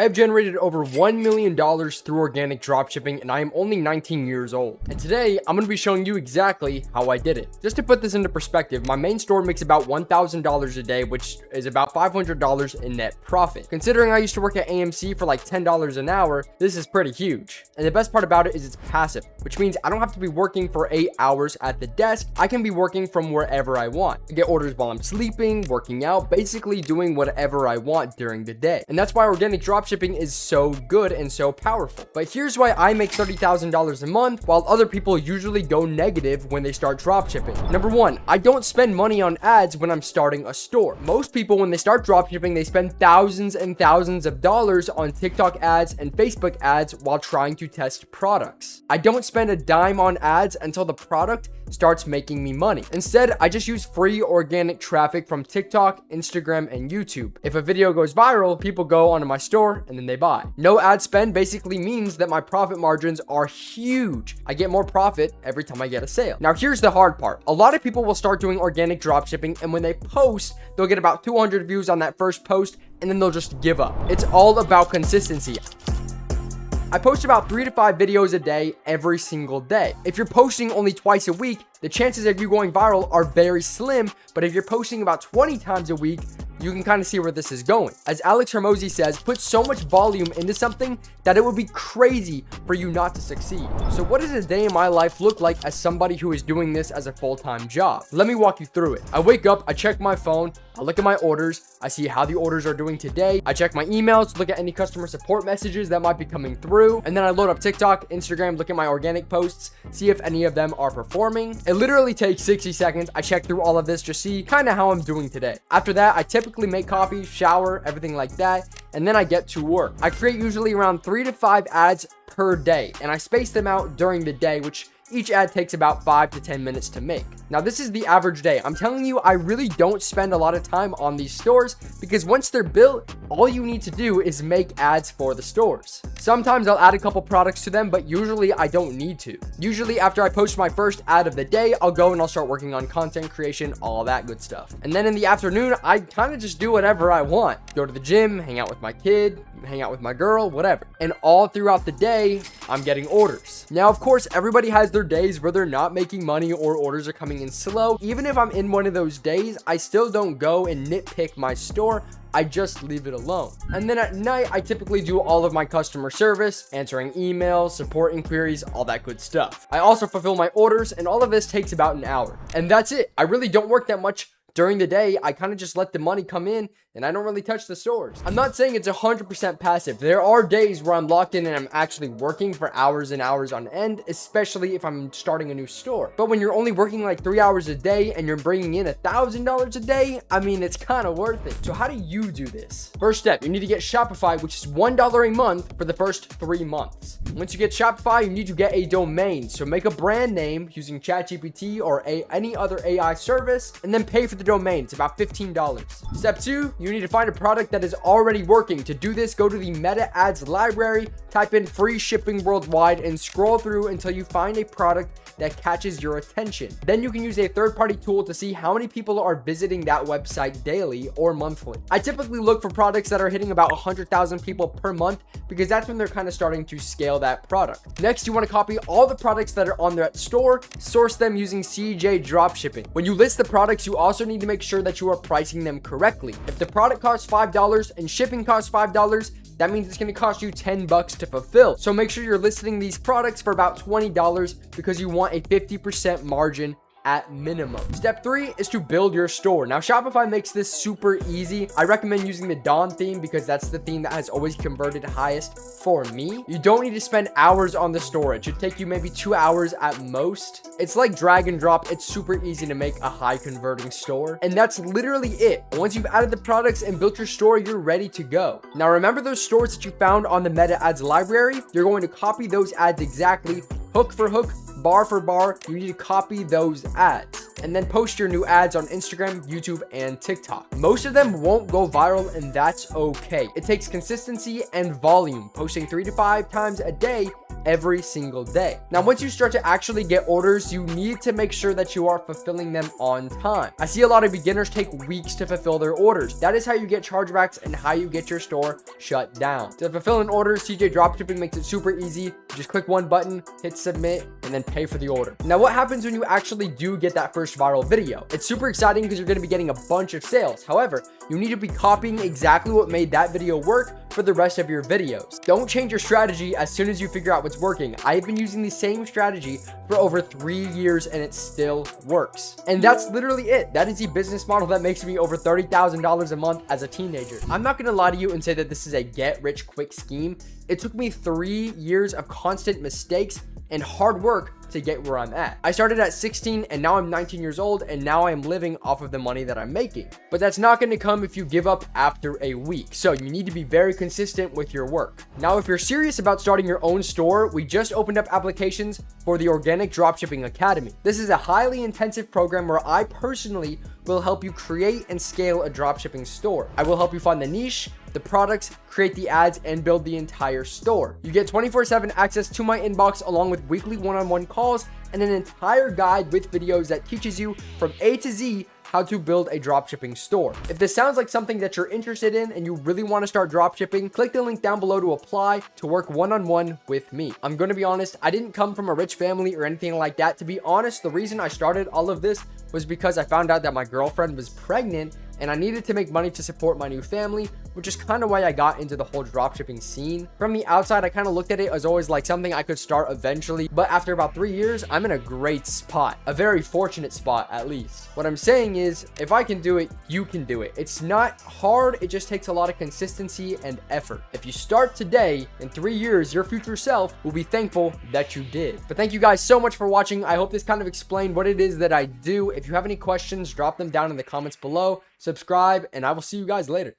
I have generated over $1 million through organic dropshipping, and I am only 19 years old. And today, I'm going to be showing you exactly how I did it. Just to put this into perspective, my main store makes about $1,000 a day, which is about $500 in net profit. Considering I used to work at AMC for like $10 an hour, this is pretty huge. And the best part about it is it's passive, which means I don't have to be working for 8 hours at the desk. I can be working from wherever I want. I get orders while I'm sleeping, working out, basically doing whatever I want during the day. And that's why organic dropshipping is so good and so powerful. But here's why I make $30,000 a month while other people usually go negative when they start dropshipping. Number one, I don't spend money on ads when I'm starting a store. Most people, when they start dropshipping, they spend thousands and thousands of dollars on TikTok ads and Facebook ads while trying to test products. I don't spend a dime on ads until the product starts making me money. Instead, I just use free organic traffic from TikTok, Instagram, and YouTube. If a video goes viral, people go onto my store and then they buy. No ad spend basically means that my profit margins are huge. I get more profit every time I get a sale. Now, here's the hard part. A lot of people will start doing organic dropshipping, and when they post, they'll get about 200 views on that first post, and then they'll just give up. It's all about consistency. I post about 3 to 5 videos a day every single day. If you're posting only twice a week, the chances of you going viral are very slim, but if you're posting about 20 times a week, you can kind of see where this is going. As Alex Hormozi says, put so much volume into something that it would be crazy for you not to succeed. So what does a day in my life look like as somebody who is doing this as a full-time job? Let me walk you through it. I wake up, I check my phone, I look at my orders, I see how the orders are doing today, I check my emails, look at any customer support messages that might be coming through, and then I load up TikTok, Instagram, look at my organic posts, see if any of them are performing. It literally takes 60 seconds. I check through all of this, just see kind of how I'm doing today. After that, I typically make coffee, shower, everything like that, and then I get to work. I create usually around 3 to 5 ads per day, and I space them out during the day, which each ad takes about 5 to 10 minutes to make. Now, this is the average day. I'm telling you, I really don't spend a lot of time on these stores because once they're built, all you need to do is make ads for the stores. Sometimes I'll add a couple products to them, but usually I don't need to. Usually after I post my first ad of the day, I'll go and I'll start working on content creation, all that good stuff. And then in the afternoon, I kind of just do whatever I want. Go to the gym, hang out with my kid, hang out with my girl, whatever. And all throughout the day, I'm getting orders. Now, of course, everybody has their days where they're not making money or orders are coming in slow. Even if I'm in one of those days, I still don't go and nitpick my store. I just leave it alone. And then at night, I typically do all of my customer service, answering emails, support inquiries, all that good stuff. I also fulfill my orders, and all of this takes about an hour. And that's it. I really don't work that much during the day. I kind of just let the money come in and I don't really touch the stores. I'm not saying it's 100% passive. There are days where I'm locked in and I'm actually working for hours and hours on end, especially if I'm starting a new store. But when you're only working like 3 hours a day and you're bringing in $1,000 a day, I mean, it's kind of worth it. So how do you do this? First step, you need to get Shopify, which is $1 a month for the first 3 months. Once you get Shopify, you need to get a domain. So make a brand name using ChatGPT or any other AI service and then pay for the domain. It's about $15. Step 2, you need to find a product that is already working. To do this, go to the Meta Ads library, type in free shipping worldwide, and scroll through until you find a product that catches your attention. Then you can use a third-party tool to see how many people are visiting that website daily or monthly. I typically look for products that are hitting about 100,000 people per month because that's when they're kind of starting to scale that product. Next, you want to copy all the products that are on that store, source them using CJ Dropshipping. When you list the products, you also need to make sure that you are pricing them correctly. If the product costs $5 and shipping costs $5, that means it's going to cost you $10 to fulfill. So make sure you're listing these products for about $20 because you want a 50% margin at minimum. Step 3 is to build your store. Now, Shopify makes this super easy. I recommend using the Dawn theme because that's the theme that has always converted highest for me. You don't need to spend hours on the store. It should take you maybe 2 hours at most. It's like drag and drop. It's super easy to make a high converting store. And that's literally it. Once you've added the products and built your store, you're ready to go. Now, remember those stores that you found on the Meta Ads library? You're going to copy those ads exactly, hook for hook, bar for bar. You need to copy those ads and then post your new ads on Instagram, YouTube, and TikTok. Most of them won't go viral, and that's okay. It takes consistency and volume. Posting 3 to 5 times a day every single day. Now, once you start to actually get orders, you need to make sure that you are fulfilling them on time. I see a lot of beginners take weeks to fulfill their orders. That is how you get chargebacks and how you get your store shut down. To fulfill an order, CJ Dropshipping makes it super easy. You just click one button, hit submit, and then pay for the order. Now, what happens when you actually do get that first viral video? It's super exciting because you're going to be getting a bunch of sales. However, you need to be copying exactly what made that video work for the rest of your videos. Don't change your strategy as soon as you figure out what's working. I've been using the same strategy for over 3 years and it still works. And that's literally it. That is the business model that makes me over $30,000 a month as a teenager. I'm not gonna lie to you and say that this is a get rich quick scheme. It took me 3 years of constant mistakes and hard work to get where I'm at. I started at 16 and now I'm 19 years old and now I'm living off of the money that I'm making. But that's not going to come if you give up after a week. So you need to be very consistent with your work. Now, if you're serious about starting your own store, we just opened up applications for the Organic Dropshipping Academy. This is a highly intensive program where I personally will help you create and scale a dropshipping store. I will help you find the niche, the products, create the ads, and build the entire store. You get 24/7 access to my inbox along with weekly one-on-one calls and an entire guide with videos that teaches you from A to Z how to build a dropshipping store. If this sounds like something that you're interested in and you really want to start dropshipping, click the link down below to apply to work one-on-one with me. I'm going to be honest, I didn't come from a rich family or anything like that. To be honest, the reason I started all of this was because I found out that my girlfriend was pregnant and I needed to make money to support my new family, which is kind of why I got into the whole dropshipping scene. From the outside, I kind of looked at it as always like something I could start eventually, but after about 3 years, I'm in a great spot, a very fortunate spot at least. What I'm saying is, if I can do it, you can do it. It's not hard, it just takes a lot of consistency and effort. If you start today, in 3 years, your future self will be thankful that you did. But thank you guys so much for watching. I hope this kind of explained what it is that I do. If you have any questions, drop them down in the comments below. Subscribe, and I will see you guys later.